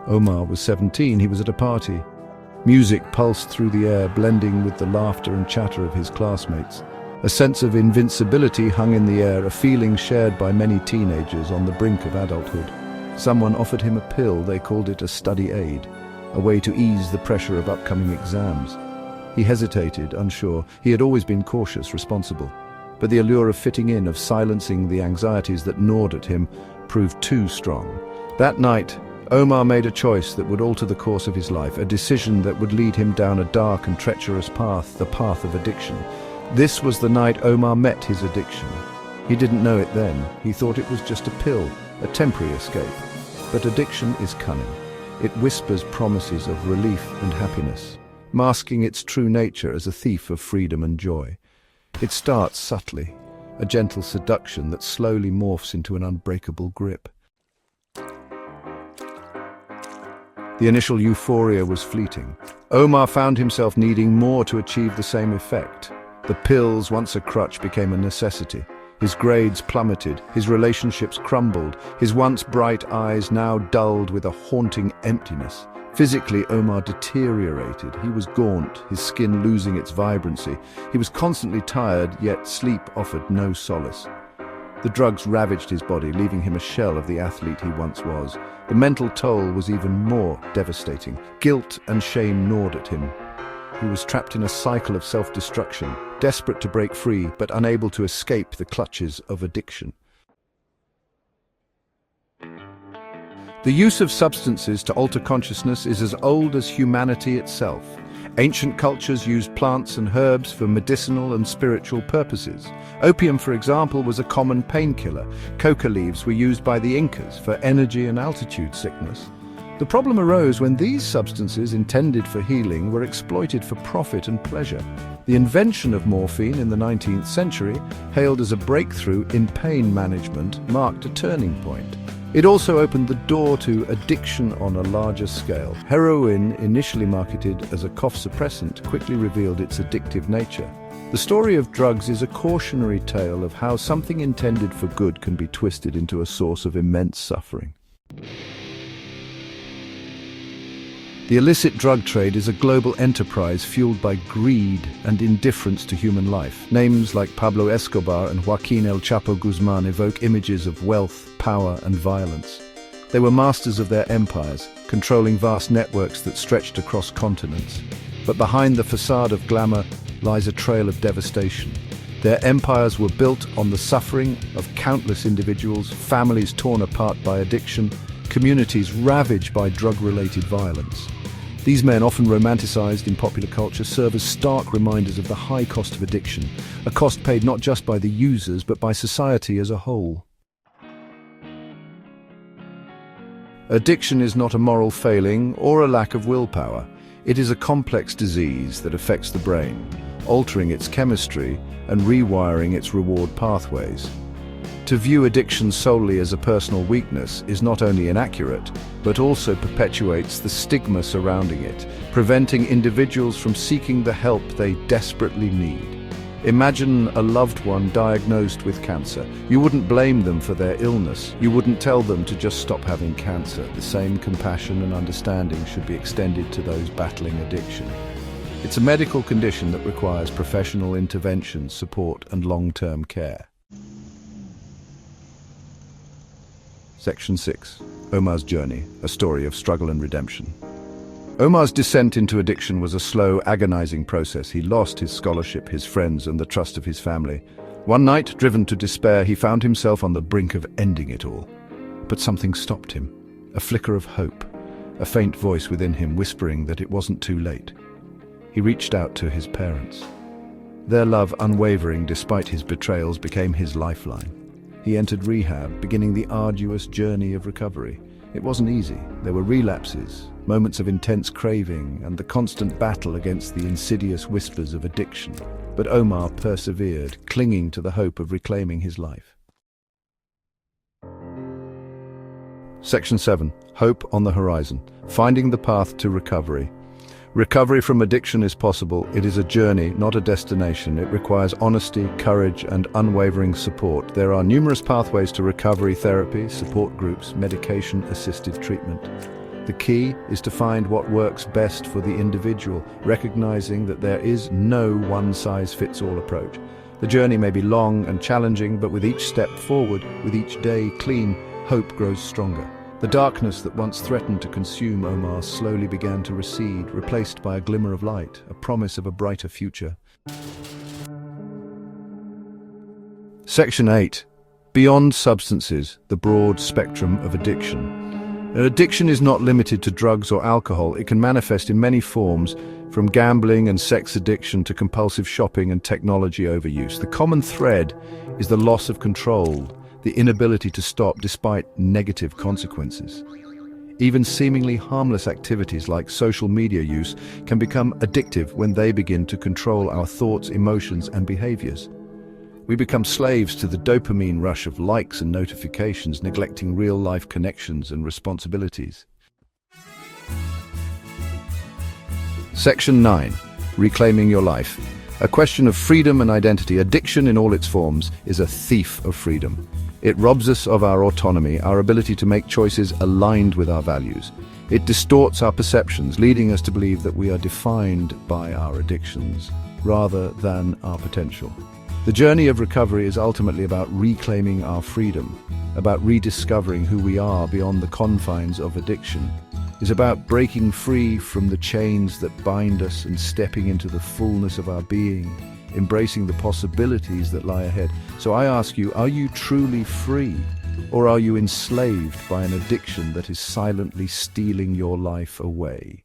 Omar was 17, he was at a party. Music pulsed through the air, blending with the laughter and chatter of his classmates. A sense of invincibility hung in the air, a feeling shared by many teenagers on the brink of adulthood. Someone offered him a pill. They called it a study aid, a way to ease the pressure of upcoming exams. He hesitated, unsure. He had always been cautious, responsible. But the allure of fitting in, of silencing the anxieties that gnawed at him, proved too strong. That night, Omar made a choice that would alter the course of his life, a decision that would lead him down a dark and treacherous path, the path of addiction. This was the night Omar met his addiction. He didn't know it then. He thought it was just a pill, a temporary escape. But addiction is cunning. It whispers promises of relief and happiness, masking its true nature as a thief of freedom and joy. It starts subtly, a gentle seduction that slowly morphs into an unbreakable grip. The initial euphoria was fleeting. Omar found himself needing more to achieve the same effect. The pills, once a crutch, became a necessity. His grades plummeted, his relationships crumbled, his once bright eyes now dulled with a haunting emptiness. Physically, Omar deteriorated. He was gaunt, his skin losing its vibrancy. He was constantly tired, yet sleep offered no solace. The drugs ravaged his body, leaving him a shell of the athlete he once was. The mental toll was even more devastating. Guilt and shame gnawed at him. He was trapped in a cycle of self-destruction, desperate to break free, but unable to escape the clutches of addiction. The use of substances to alter consciousness is as old as humanity itself. Ancient cultures used plants and herbs for medicinal and spiritual purposes. Opium, for example, was a common painkiller. Coca leaves were used by the Incas for energy and altitude sickness. The problem arose when these substances intended for healing were exploited for profit and pleasure. The invention of morphine in the 19th century, hailed as a breakthrough in pain management, marked a turning point. It also opened the door to addiction on a larger scale. Heroin, initially marketed as a cough suppressant, quickly revealed its addictive nature. The story of drugs is a cautionary tale of how something intended for good can be twisted into a source of immense suffering. The illicit drug trade is a global enterprise fueled by greed and indifference to human life. Names like Pablo Escobar and Joaquin El Chapo Guzman evoke images of wealth, power, and violence. They were masters of their empires, controlling vast networks that stretched across continents. But behind the facade of glamour lies a trail of devastation. Their empires were built on the suffering of countless individuals, families torn apart by addiction, communities ravaged by drug-related violence. These men, often romanticized in popular culture, serve as stark reminders of the high cost of addiction, a cost paid not just by the users but by society as a whole. Addiction is not a moral failing or a lack of willpower. It is a complex disease that affects the brain, altering its chemistry and rewiring its reward pathways. To view addiction solely as a personal weakness is not only inaccurate, but also perpetuates the stigma surrounding it, preventing individuals from seeking the help they desperately need. Imagine a loved one diagnosed with cancer. You wouldn't blame them for their illness. You wouldn't tell them to just stop having cancer. The same compassion and understanding should be extended to those battling addiction. It's a medical condition that requires professional intervention, support, and long-term care. Section 6. Omar's Journey, a story of struggle and redemption. Omar's descent into addiction was a slow, agonizing process. He lost his scholarship, his friends, and the trust of his family. One night, driven to despair, he found himself on the brink of ending it all. But something stopped him. A flicker of hope, a faint voice within him whispering that it wasn't too late. He reached out to his parents. Their love, unwavering despite his betrayals, became his lifeline. He entered rehab, beginning the arduous journey of recovery. It wasn't easy. There were relapses, moments of intense craving, and the constant battle against the insidious whispers of addiction. But Omar persevered, clinging to the hope of reclaiming his life. Section 7. Hope on the Horizon. Finding the path to recovery. Recovery from addiction is possible. It is a journey, not a destination. It requires honesty, courage, and unwavering support. There are numerous pathways to recovery: therapy, support groups, medication-assisted treatment. The key is to find what works best for the individual, recognizing that there is no one-size-fits-all approach. The journey may be long and challenging, but with each step forward, with each day clean, hope grows stronger. The darkness that once threatened to consume Omar slowly began to recede, replaced by a glimmer of light, a promise of a brighter future. Section 8. Beyond substances, the broad spectrum of addiction. An addiction is not limited to drugs or alcohol. It can manifest in many forms, from gambling and sex addiction to compulsive shopping and technology overuse. The common thread is the loss of control, the inability to stop despite negative consequences. Even seemingly harmless activities like social media use can become addictive when they begin to control our thoughts, emotions, and behaviors. We become slaves to the dopamine rush of likes and notifications, neglecting real-life connections and responsibilities. Section 9. Reclaiming your life. A question of freedom and identity. Addiction in all its forms is a thief of freedom. It robs us of our autonomy, our ability to make choices aligned with our values. It distorts our perceptions, leading us to believe that we are defined by our addictions, rather than our potential. The journey of recovery is ultimately about reclaiming our freedom, about rediscovering who we are beyond the confines of addiction. It's about breaking free from the chains that bind us and stepping into the fullness of our being, embracing the possibilities that lie ahead. So I ask you, are you truly free, or are you enslaved by an addiction that is silently stealing your life away?